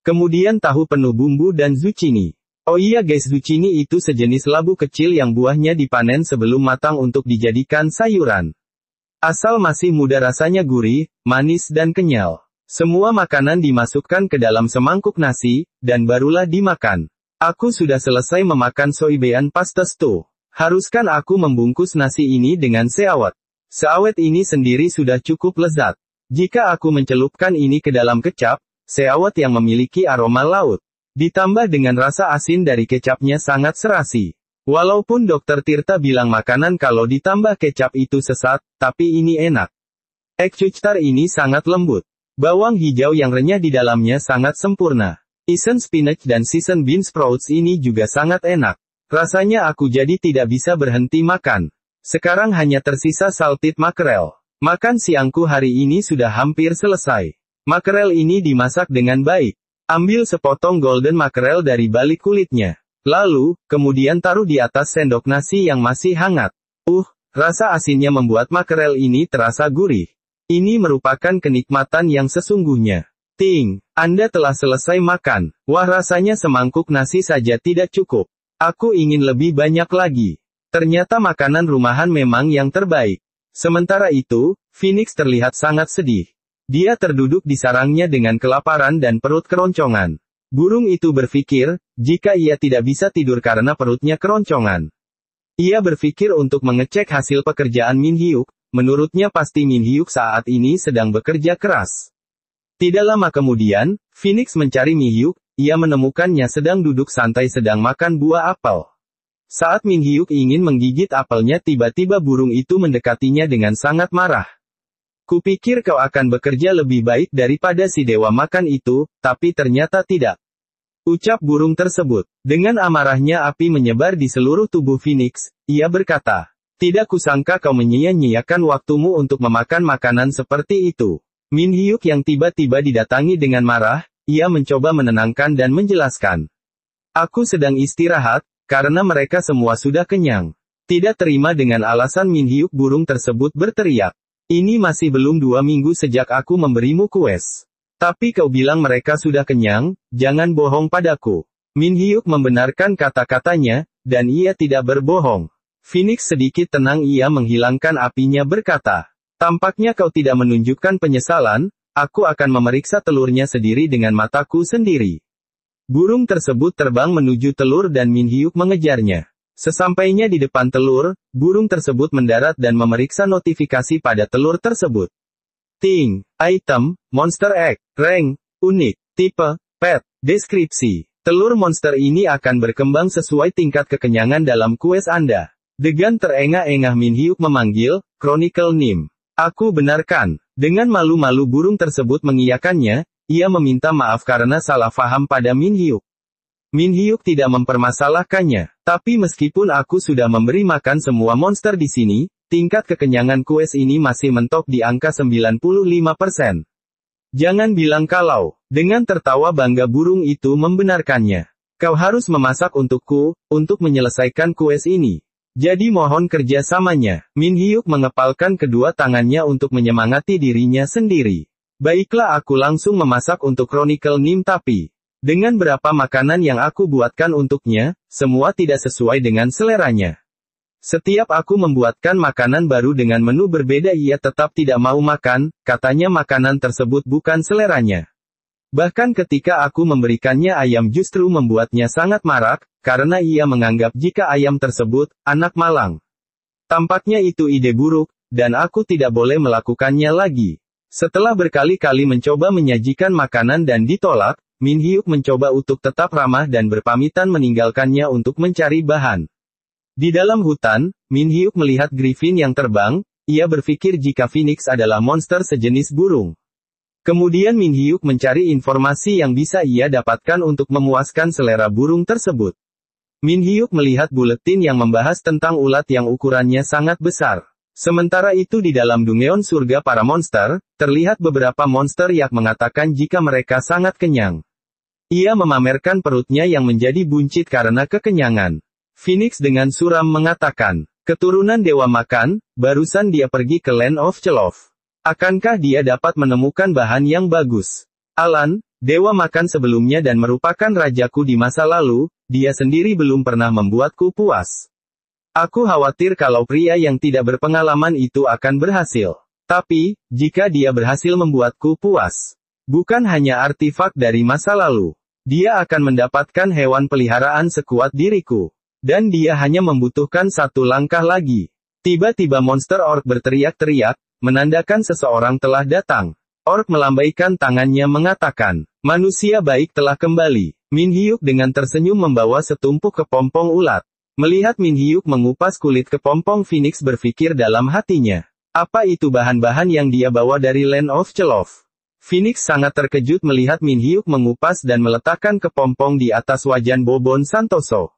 Kemudian tahu penuh bumbu dan zucchini. Oh iya guys, zucchini itu sejenis labu kecil yang buahnya dipanen sebelum matang untuk dijadikan sayuran. Asal masih muda rasanya gurih, manis dan kenyal. Semua makanan dimasukkan ke dalam semangkuk nasi, dan barulah dimakan. Aku sudah selesai memakan soybean pasta stew. Haruskah aku membungkus nasi ini dengan seawet? Seawet ini sendiri sudah cukup lezat. Jika aku mencelupkan ini ke dalam kecap, seawet yang memiliki aroma laut, ditambah dengan rasa asin dari kecapnya sangat serasi. Walaupun Dr. Tirta bilang makanan kalau ditambah kecap itu sesat, tapi ini enak. Ekcuchtar ini sangat lembut. Bawang hijau yang renyah di dalamnya sangat sempurna. Isen spinach dan seasoned bean sprouts ini juga sangat enak. Rasanya aku jadi tidak bisa berhenti makan. Sekarang hanya tersisa salted mackerel. Makan siangku hari ini sudah hampir selesai. Mackerel ini dimasak dengan baik. Ambil sepotong golden mackerel dari balik kulitnya. Lalu, kemudian taruh di atas sendok nasi yang masih hangat. Rasa asinnya membuat mackerel ini terasa gurih. Ini merupakan kenikmatan yang sesungguhnya. Ting, Anda telah selesai makan. Wah, rasanya semangkuk nasi saja tidak cukup. Aku ingin lebih banyak lagi. Ternyata makanan rumahan memang yang terbaik. Sementara itu, Phoenix terlihat sangat sedih. Dia terduduk di sarangnya dengan kelaparan dan perut keroncongan. Burung itu berpikir, jika ia tidak bisa tidur karena perutnya keroncongan. Ia berpikir untuk mengecek hasil pekerjaan Min Hyuk, menurutnya pasti Min Hyuk saat ini sedang bekerja keras. Tidak lama kemudian, Phoenix mencari Min Hyuk, ia menemukannya sedang duduk santai sedang makan buah apel. Saat Min Hyuk ingin menggigit apelnya tiba-tiba burung itu mendekatinya dengan sangat marah. Kupikir kau akan bekerja lebih baik daripada si dewa makan itu, tapi ternyata tidak. Ucap burung tersebut. Dengan amarahnya api menyebar di seluruh tubuh Phoenix, ia berkata, tidak kusangka kau menyia-nyiakan waktumu untuk memakan makanan seperti itu. Min Hyuk yang tiba-tiba didatangi dengan marah, ia mencoba menenangkan dan menjelaskan. Aku sedang istirahat, karena mereka semua sudah kenyang. Tidak terima dengan alasan Min Hyuk burung tersebut berteriak. Ini masih belum 2 minggu sejak aku memberimu kues. Tapi kau bilang mereka sudah kenyang, jangan bohong padaku. Min Hyuk membenarkan kata-katanya, dan ia tidak berbohong. Phoenix sedikit tenang ia menghilangkan apinya berkata, tampaknya kau tidak menunjukkan penyesalan, aku akan memeriksa telurnya sendiri dengan mataku sendiri. Burung tersebut terbang menuju telur dan Min Hyuk mengejarnya. Sesampainya di depan telur, burung tersebut mendarat dan memeriksa notifikasi pada telur tersebut. Ting, item, monster egg, rank, unik, tipe, pet, deskripsi. Telur monster ini akan berkembang sesuai tingkat kekenyangan dalam quest Anda. Dengan terengah-engah Min Hyuk memanggil, Chronicle Nim. Aku benarkan. Dengan malu-malu burung tersebut mengiyakannya, ia meminta maaf karena salah faham pada Min Hyuk. Min Hyuk tidak mempermasalahkannya. Tapi meskipun aku sudah memberi makan semua monster di sini, tingkat kekenyangan quest ini masih mentok di angka 95%. Jangan bilang kalau. Dengan tertawa bangga burung itu membenarkannya. Kau harus memasak untukku, untuk menyelesaikan quest ini. Jadi mohon kerjasamanya. Min Hyuk mengepalkan kedua tangannya untuk menyemangati dirinya sendiri. Baiklah, aku langsung memasak untuk Chronicle Nim, tapi dengan berapa makanan yang aku buatkan untuknya, semua tidak sesuai dengan seleranya. Setiap aku membuatkan makanan baru dengan menu berbeda, ia tetap tidak mau makan, katanya makanan tersebut bukan seleranya. Bahkan ketika aku memberikannya ayam justru membuatnya sangat marah, karena ia menganggap jika ayam tersebut, anak malang. Tampaknya itu ide buruk, dan aku tidak boleh melakukannya lagi. Setelah berkali-kali mencoba menyajikan makanan dan ditolak, Min Hyuk mencoba untuk tetap ramah dan berpamitan meninggalkannya untuk mencari bahan. Di dalam hutan, Min Hyuk melihat Griffin yang terbang, ia berpikir jika Phoenix adalah monster sejenis burung. Kemudian Min Hyuk mencari informasi yang bisa ia dapatkan untuk memuaskan selera burung tersebut. Min Hyuk melihat buletin yang membahas tentang ulat yang ukurannya sangat besar. Sementara itu di dalam Dungeon Surga para monster, terlihat beberapa monster yang mengatakan jika mereka sangat kenyang. Ia memamerkan perutnya yang menjadi buncit karena kekenyangan. Phoenix dengan suram mengatakan, keturunan dewa makan, barusan dia pergi ke Land of Chelov. Akankah dia dapat menemukan bahan yang bagus? Alan, dewa makan sebelumnya dan merupakan rajaku di masa lalu, dia sendiri belum pernah membuatku puas. Aku khawatir kalau pria yang tidak berpengalaman itu akan berhasil. Tapi, jika dia berhasil membuatku puas, bukan hanya artefak dari masa lalu, dia akan mendapatkan hewan peliharaan sekuat diriku. Dan dia hanya membutuhkan satu langkah lagi. Tiba-tiba monster orc berteriak-teriak, menandakan seseorang telah datang. Orc melambaikan tangannya mengatakan, manusia baik telah kembali. Min Hyuk dengan tersenyum membawa setumpuk kepompong ulat. Melihat Min Hyuk mengupas kulit kepompong, Phoenix berpikir dalam hatinya. Apa itu bahan-bahan yang dia bawa dari Land of Chelov? Phoenix sangat terkejut melihat Min Hyuk mengupas dan meletakkan kepompong di atas wajan Bobon Santoso.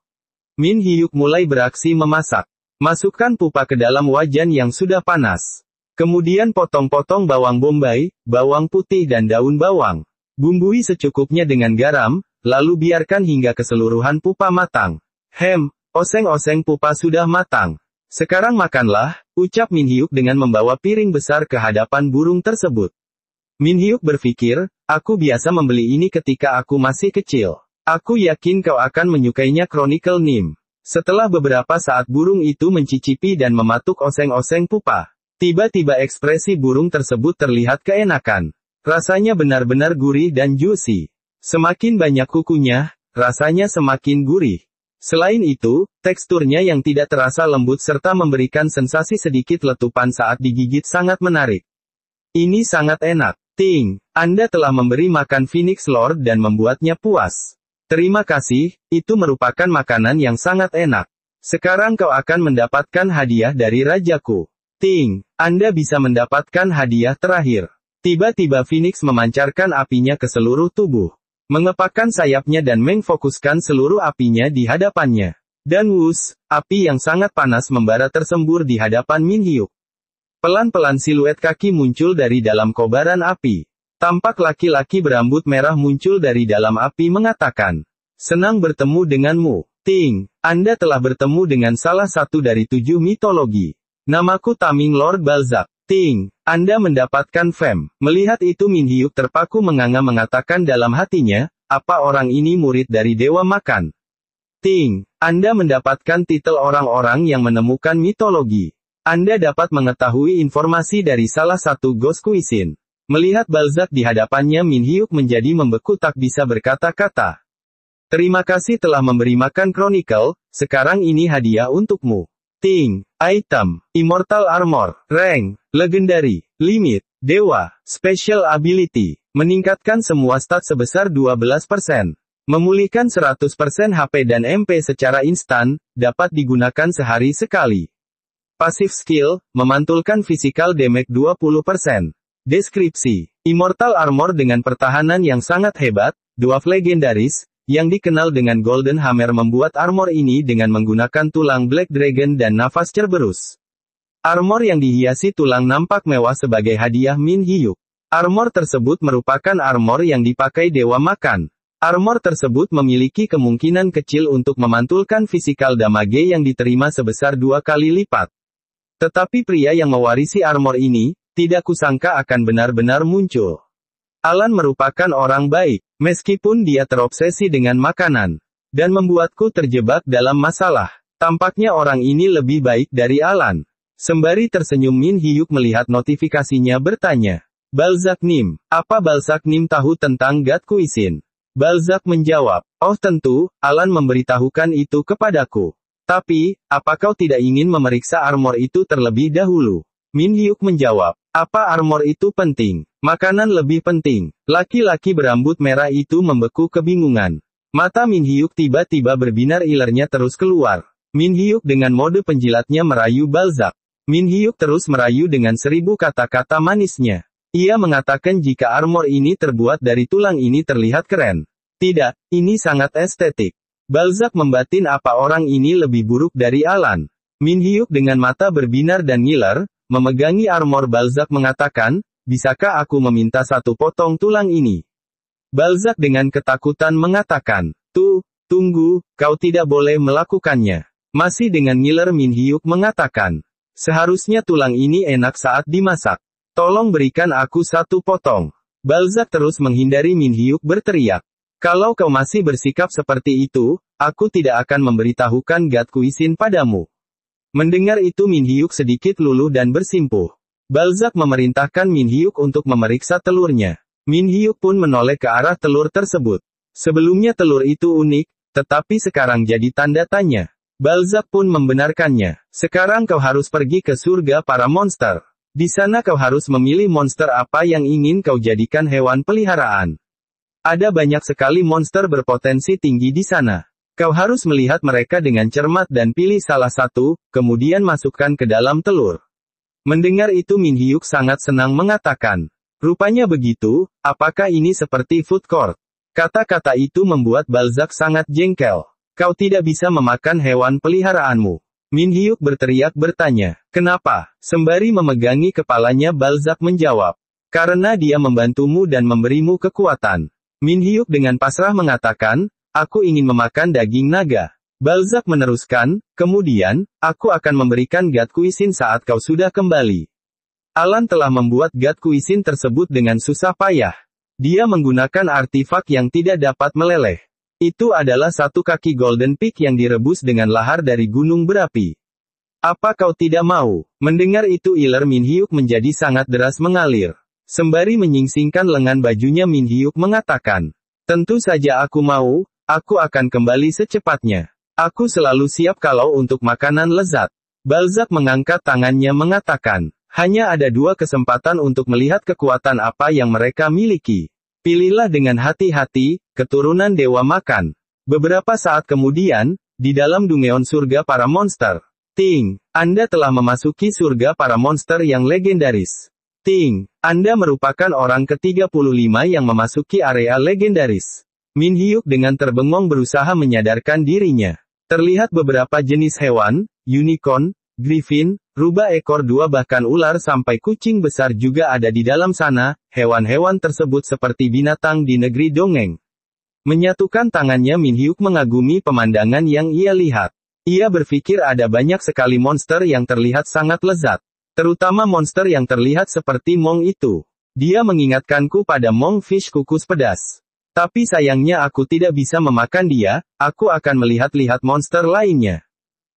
Min Hyuk mulai beraksi memasak. Masukkan pupa ke dalam wajan yang sudah panas. Kemudian potong-potong bawang bombay, bawang putih dan daun bawang. Bumbui secukupnya dengan garam, lalu biarkan hingga keseluruhan pupa matang. Oseng-oseng pupa sudah matang. Sekarang makanlah, ucap Min Hyuk dengan membawa piring besar ke hadapan burung tersebut. Min Hyuk berpikir, aku biasa membeli ini ketika aku masih kecil. Aku yakin kau akan menyukainya, Chronicle Nim. Setelah beberapa saat burung itu mencicipi dan mematuk oseng-oseng pupa. Tiba-tiba ekspresi burung tersebut terlihat keenakan. Rasanya benar-benar gurih dan juicy. Semakin banyak kukunya, rasanya semakin gurih. Selain itu, teksturnya yang tidak terasa lembut serta memberikan sensasi sedikit letupan saat digigit sangat menarik. Ini sangat enak. Ting, Anda telah memberi makan Phoenix Lord dan membuatnya puas. Terima kasih, itu merupakan makanan yang sangat enak. Sekarang kau akan mendapatkan hadiah dari rajaku. Ting, Anda bisa mendapatkan hadiah terakhir. Tiba-tiba Phoenix memancarkan apinya ke seluruh tubuh. Mengepakkan sayapnya dan memfokuskan seluruh apinya di hadapannya. Dan wus, api yang sangat panas membara tersembur di hadapan Min Hyuk. Pelan-pelan siluet kaki muncul dari dalam kobaran api. Tampak laki-laki berambut merah muncul dari dalam api mengatakan, senang bertemu denganmu, Ting. Anda telah bertemu dengan salah satu dari 7 mitologi. Namaku Taming Lord Balzac. Ting, Anda mendapatkan fame. Melihat itu Min Hyuk terpaku menganga mengatakan dalam hatinya, apa orang ini murid dari Dewa Makan? Ting, Anda mendapatkan titel orang-orang yang menemukan mitologi. Anda dapat mengetahui informasi dari salah satu Ghost Cuisine. Melihat Balzac di hadapannya Min Hyuk menjadi membeku tak bisa berkata-kata. Terima kasih telah memberi makan Chronicle, sekarang ini hadiah untukmu. Ting, item, Immortal Armor, rank, legendary, limit, dewa, special ability, meningkatkan semua stat sebesar 12%. Memulihkan 100% HP dan MP secara instan, dapat digunakan sehari sekali. Pasif skill, memantulkan physical damage 20%. Deskripsi, Immortal Armor dengan pertahanan yang sangat hebat, dwarf legendaris, yang dikenal dengan Golden Hammer membuat armor ini dengan menggunakan tulang Black Dragon dan nafas Cerberus. Armor yang dihiasi tulang nampak mewah sebagai hadiah Min Hyuk. Armor tersebut merupakan armor yang dipakai Dewa Makan. Armor tersebut memiliki kemungkinan kecil untuk memantulkan physical damage yang diterima sebesar 2 kali lipat. Tetapi pria yang mewarisi armor ini, tidak kusangka akan benar-benar muncul. Alan merupakan orang baik, meskipun dia terobsesi dengan makanan, dan membuatku terjebak dalam masalah. Tampaknya orang ini lebih baik dari Alan. Sembari tersenyum Min Hyuk melihat notifikasinya bertanya, Balzac Nim, apa Balzac Nim tahu tentang God Cuisine? Balzac menjawab, oh tentu, Alan memberitahukan itu kepadaku. Tapi, apa kau tidak ingin memeriksa armor itu terlebih dahulu? Min Hyuk menjawab, apa armor itu penting? Makanan lebih penting. Laki-laki berambut merah itu membeku kebingungan. Mata Min Hyuk tiba-tiba berbinar, ilernya terus keluar. Min Hyuk dengan mode penjilatnya merayu Balzac. Min Hyuk terus merayu dengan 1000 kata-kata manisnya. Ia mengatakan jika armor ini terbuat dari tulang ini terlihat keren. Tidak, ini sangat estetik. Balzac membatin apa orang ini lebih buruk dari Alan. Min Hyuk dengan mata berbinar dan ngiler, memegangi armor Balzac mengatakan, bisakah aku meminta 1 potong tulang ini? Balzac dengan ketakutan mengatakan, tunggu, kau tidak boleh melakukannya. Masih dengan ngiler Min Hyuk mengatakan, seharusnya tulang ini enak saat dimasak. Tolong berikan aku 1 potong. Balzac terus menghindari Min Hyuk berteriak. Kalau kau masih bersikap seperti itu, aku tidak akan memberitahukan God Cuisine padamu. Mendengar itu Min Hyuk sedikit luluh dan bersimpuh. Balzac memerintahkan Min Hyuk untuk memeriksa telurnya. Min Hyuk pun menoleh ke arah telur tersebut. Sebelumnya telur itu unik, tetapi sekarang jadi tanda tanya. Balzac pun membenarkannya. Sekarang kau harus pergi ke surga para monster. Di sana kau harus memilih monster apa yang ingin kau jadikan hewan peliharaan. Ada banyak sekali monster berpotensi tinggi di sana. Kau harus melihat mereka dengan cermat dan pilih salah satu, kemudian masukkan ke dalam telur. Mendengar itu Min Hyuk sangat senang mengatakan, rupanya begitu, apakah ini seperti food court? Kata-kata itu membuat Balzac sangat jengkel. Kau tidak bisa memakan hewan peliharaanmu. Min Hyuk berteriak bertanya, kenapa? Sembari memegangi kepalanya Balzac menjawab, karena dia membantumu dan memberimu kekuatan. Min Hyuk dengan pasrah mengatakan, aku ingin memakan daging naga. Balzac meneruskan, kemudian, aku akan memberikan God Cuisine saat kau sudah kembali. Alan telah membuat God Cuisine tersebut dengan susah payah. Dia menggunakan artifak yang tidak dapat meleleh. Itu adalah 1 kaki Golden Peak yang direbus dengan lahar dari gunung berapi. Apa kau tidak mau? Mendengar itu iler Min Hyuk menjadi sangat deras mengalir. Sembari menyingsingkan lengan bajunya Min Hyuk mengatakan, tentu saja aku mau, aku akan kembali secepatnya. Aku selalu siap kalau untuk makanan lezat. Balzac mengangkat tangannya mengatakan, hanya ada 2 kesempatan untuk melihat kekuatan apa yang mereka miliki. Pilihlah dengan hati-hati, keturunan Dewa Makan. Beberapa saat kemudian, di dalam Dungeon surga para monster. Ting, Anda telah memasuki surga para monster yang legendaris. Ting, Anda merupakan orang ke-35 yang memasuki area legendaris. Min Hyuk dengan terbengong berusaha menyadarkan dirinya. Terlihat beberapa jenis hewan, unicorn, griffin, rubah ekor 2 bahkan ular sampai kucing besar juga ada di dalam sana. Hewan-hewan tersebut seperti binatang di negeri dongeng. Menyatukan tangannya Min Hyuk mengagumi pemandangan yang ia lihat. Ia berpikir ada banyak sekali monster yang terlihat sangat lezat. Terutama monster yang terlihat seperti Mong itu. Dia mengingatkanku pada Mong Fish kukus pedas. Tapi sayangnya aku tidak bisa memakan dia, aku akan melihat-lihat monster lainnya.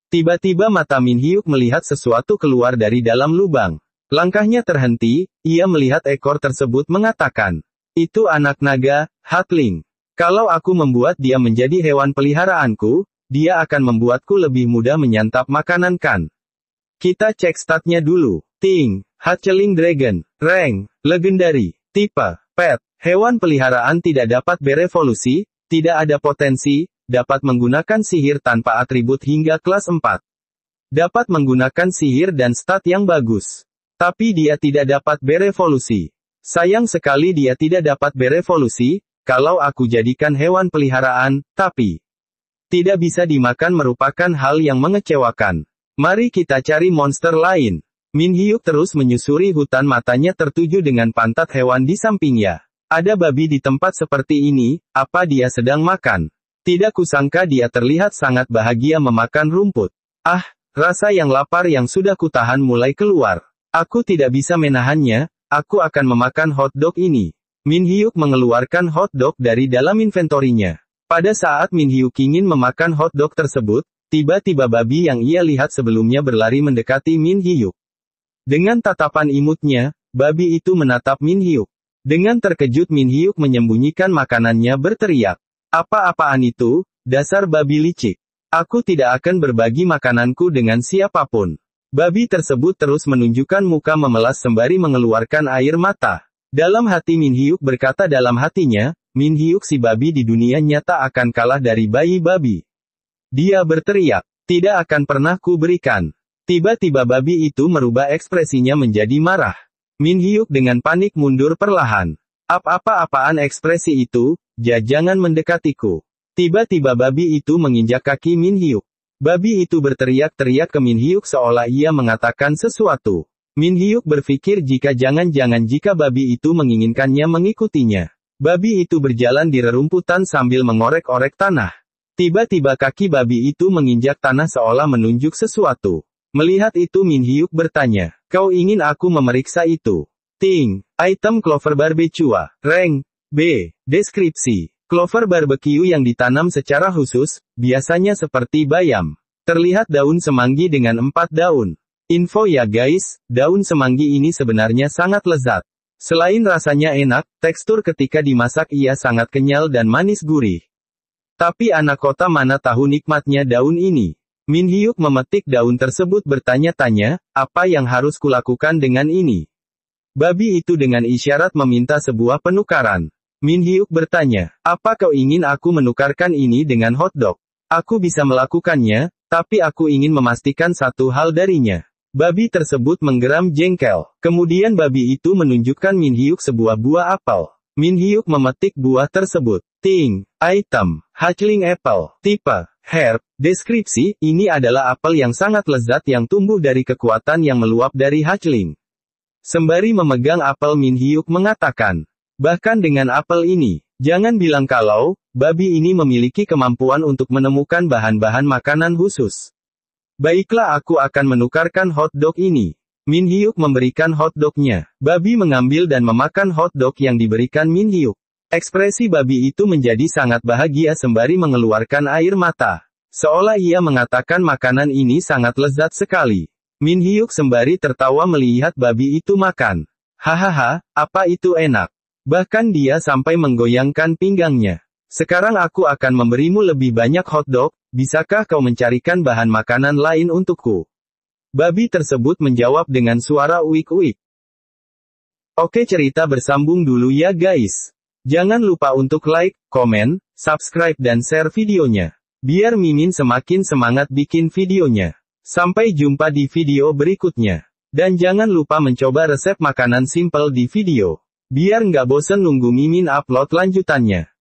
Tiba-tiba mata Min Hyuk melihat sesuatu keluar dari dalam lubang. Langkahnya terhenti, ia melihat ekor tersebut mengatakan, itu anak naga, Hatling. Kalau aku membuat dia menjadi hewan peliharaanku, dia akan membuatku lebih mudah menyantap makanan kan? Kita cek statnya dulu. Ting, Hatchling Dragon, Rank, Legendary, Tipe, Pet, hewan peliharaan tidak dapat berevolusi, tidak ada potensi, dapat menggunakan sihir tanpa atribut hingga kelas 4. Dapat menggunakan sihir dan stat yang bagus. Tapi dia tidak dapat berevolusi. Sayang sekali dia tidak dapat berevolusi, kalau aku jadikan hewan peliharaan, tapi tidak bisa dimakan merupakan hal yang mengecewakan. Mari kita cari monster lain. Min Hyuk terus menyusuri hutan, matanya tertuju dengan pantat hewan di sampingnya. Ada babi di tempat seperti ini, apa dia sedang makan? Tidak kusangka dia terlihat sangat bahagia memakan rumput. Ah, rasa yang lapar yang sudah kutahan mulai keluar. Aku tidak bisa menahannya, aku akan memakan hotdog ini. Min Hyuk mengeluarkan hotdog dari dalam inventorinya. Pada saat Min Hyuk ingin memakan hotdog tersebut, tiba-tiba babi yang ia lihat sebelumnya berlari mendekati Min Hyuk. Dengan tatapan imutnya, babi itu menatap Min Hyuk. Dengan terkejut Min Hyuk menyembunyikan makanannya berteriak. Apa-apaan itu, dasar babi licik. Aku tidak akan berbagi makananku dengan siapapun. Babi tersebut terus menunjukkan muka memelas sembari mengeluarkan air mata. Dalam hati Min Hyuk berkata dalam hatinya, Min Hyuk si babi di dunia nyata akan kalah dari bayi babi. Dia berteriak, tidak akan pernah ku berikan. Tiba-tiba babi itu merubah ekspresinya menjadi marah. Min Hyuk dengan panik mundur perlahan. Apa-apaan ekspresi itu, jangan mendekatiku. Tiba-tiba babi itu menginjak kaki Min Hyuk. Babi itu berteriak-teriak ke Min Hyuk seolah ia mengatakan sesuatu. Min Hyuk berpikir jangan-jangan jika babi itu menginginkannya mengikutinya. Babi itu berjalan di rerumputan sambil mengorek-orek tanah. Tiba-tiba kaki babi itu menginjak tanah seolah menunjuk sesuatu. Melihat itu Min Hyuk bertanya, kau ingin aku memeriksa itu? Ting, item clover barbecue, rank, B, deskripsi. Clover barbecue yang ditanam secara khusus, biasanya seperti bayam. Terlihat daun semanggi dengan 4 daun. Info ya guys, daun semanggi ini sebenarnya sangat lezat. Selain rasanya enak, tekstur ketika dimasak ia sangat kenyal dan manis gurih. Tapi anak kota mana tahu nikmatnya daun ini. Min Hyuk memetik daun tersebut bertanya-tanya, apa yang harus kulakukan dengan ini? Babi itu dengan isyarat meminta sebuah penukaran. Min Hyuk bertanya, apa kau ingin aku menukarkan ini dengan hotdog? Aku bisa melakukannya, tapi aku ingin memastikan satu hal darinya. Babi tersebut menggeram jengkel. Kemudian babi itu menunjukkan Min Hyuk sebuah buah apel. Min Hyuk memetik buah tersebut. Ting, item, hatchling apple, tipe, herb, deskripsi, ini adalah apel yang sangat lezat yang tumbuh dari kekuatan yang meluap dari hatchling. Sembari memegang apel Min Hyuk mengatakan, bahkan dengan apel ini, jangan bilang kalau, babi ini memiliki kemampuan untuk menemukan bahan-bahan makanan khusus. Baiklah aku akan menukarkan hotdog ini. Min Hyuk memberikan hotdognya. Babi mengambil dan memakan hotdog yang diberikan Min Hyuk. Ekspresi babi itu menjadi sangat bahagia sembari mengeluarkan air mata. Seolah ia mengatakan makanan ini sangat lezat sekali. Min Hyuk sembari tertawa melihat babi itu makan. Hahaha, apa itu enak. Bahkan dia sampai menggoyangkan pinggangnya. Sekarang aku akan memberimu lebih banyak hotdog, bisakah kau mencarikan bahan makanan lain untukku? Babi tersebut menjawab dengan suara uik-uik. Oke, cerita bersambung dulu ya guys. Jangan lupa untuk like, komen, subscribe dan share videonya. Biar Mimin semakin semangat bikin videonya. Sampai jumpa di video berikutnya. Dan jangan lupa mencoba resep makanan simple di video. Biar nggak bosen nunggu Mimin upload lanjutannya.